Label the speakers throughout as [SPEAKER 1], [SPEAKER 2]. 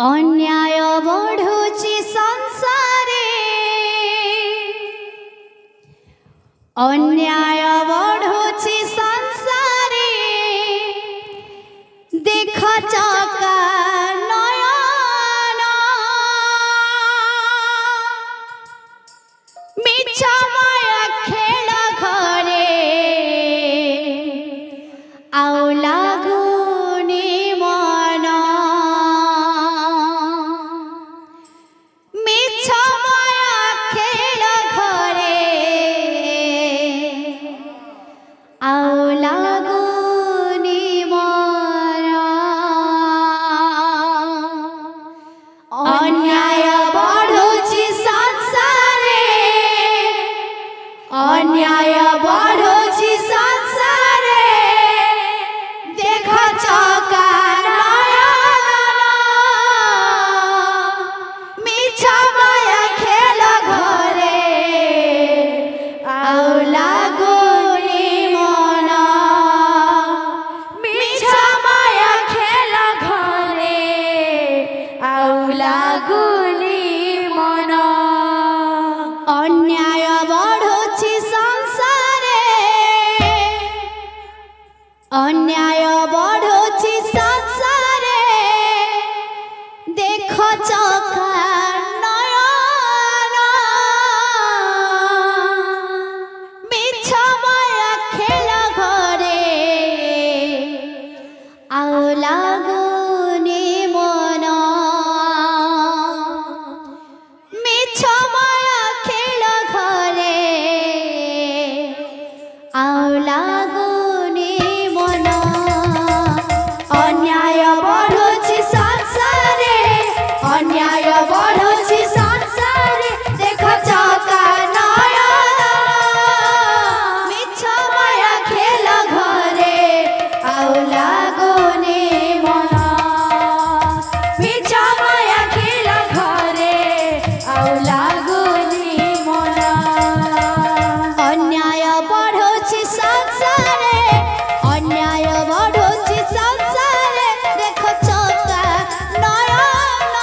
[SPEAKER 1] अन्याय बढ़ुची संसारे अन्याय बढ़ुची संसारे देख चका नयन मिछ माया खेल घरे आउ लागुनी मन मिछ माया खेल घरे आउ लागुनी मन अन्याय बढ़ुची संसारे अन्याय बढ़ुची संसारे देख चका नयन मिछ माया खेल घरे आउ लागुनी मन मिछ माया खेल घरे आउ लागुनी मन अन्याय बढ़ुची संसारे अन्याय बढ़ुची संसारे देख चका नयन मिछ माया खेल घरे आउ लागुनी मन मिछ माया खेल घरे आउ लागुनी मन अन्याय बढ़ुची संसारे अन्याय बढ़ुची संसारे देख चका नयन मिछ माया खेल घरे आउ लागुनी मन मिछ माया खेल घरे आउ लागुनी मन अन्याय बढ़ुची संसारे अन्याय बढ़ुची संसारे देख चका नयन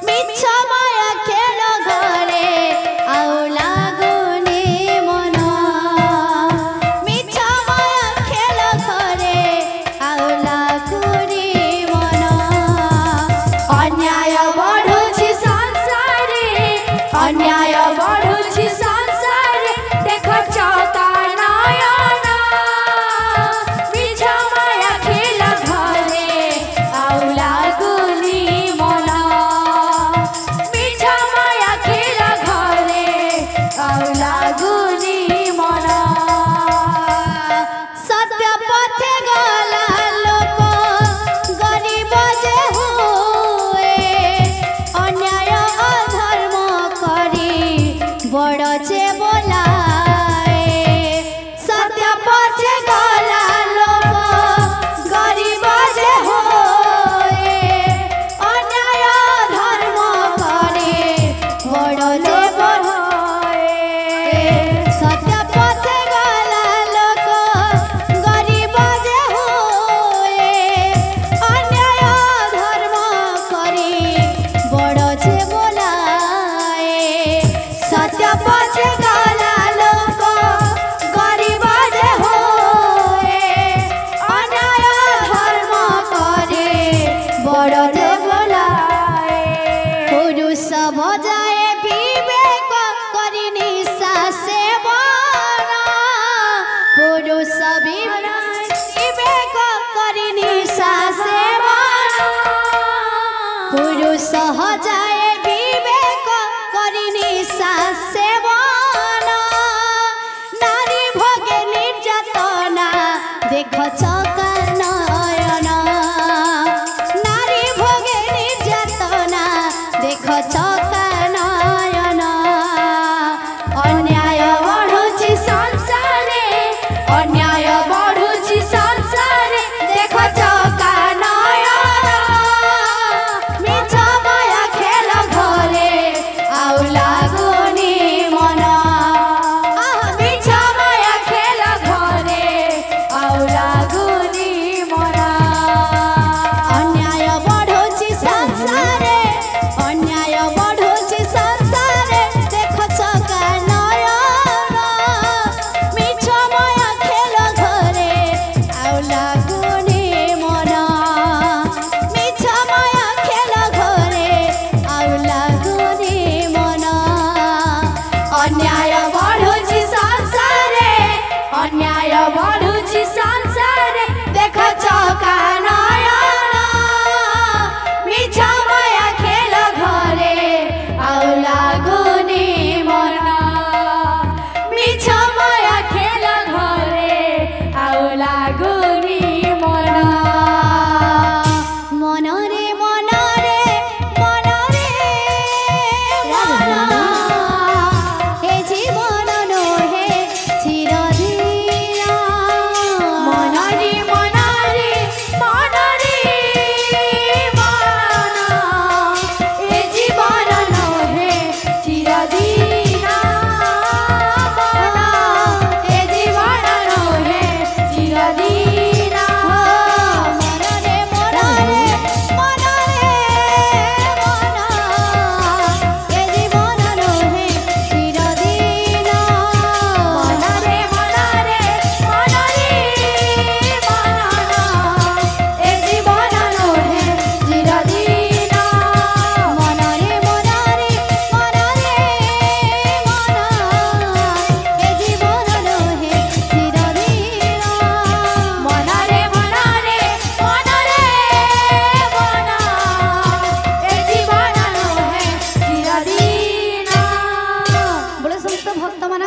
[SPEAKER 1] मिछ माया खेल घरे आउ लागुनी मन मिछ माया खेल घरे आउ लागुनी मन अन्याय बढ़ुची संसारे अन्याय बढ़ुची संसारे देख चका नयन मिछ माया खेल घरे आउ लागुनी मन मिछ माया खेल घरे आउ लागुनी मन सत्य पथे गला लोक गरीब जे हुए अन्याय अधर्म करी बड़ जे बोलाए सत्य पथे गला लोक गरीब जे हुए अन्याय धर्म करी बड़ जे बोलाए सत्य पथे गला लोक गरीब जे हुए अन्याय धर्म करी बड़ जे बोलाए सत्य पथे गला लोक गरीब जे हुए अन्याय धर्म करी बड़ जे बोलाए पुरुष भजाए विवेक करी निशा सेवन पुरुष विवेक करी निशा सेवन पुरुष हजाए